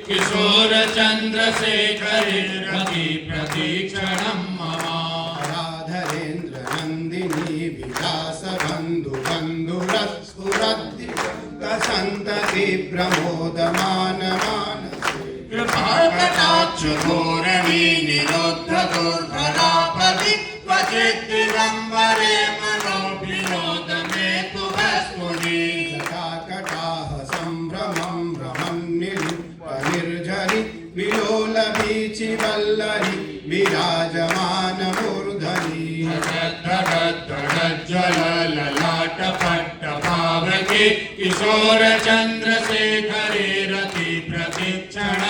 किशोर चंद्रशेखरे रति प्रतीक्षणं मम राधरेन्द्र नंदिनी विलास बंधु बंधुरस्फुरद्दि कसंतति प्रमोदमान कृपाकटाक्ष धोरणी निरोध दुर्धरापदि क्वचित् दिगंबरे मनोविनोद मे तु वस्तुनि जटाकटाह संभ्रमं भ्रमन्निर्झरि विलोल बीचि वल्लरि विराजमान मूर्धनि ज्वल ललाट पट्ट पावके किशोर चंद्रशेखरे रति प्रतीक्षण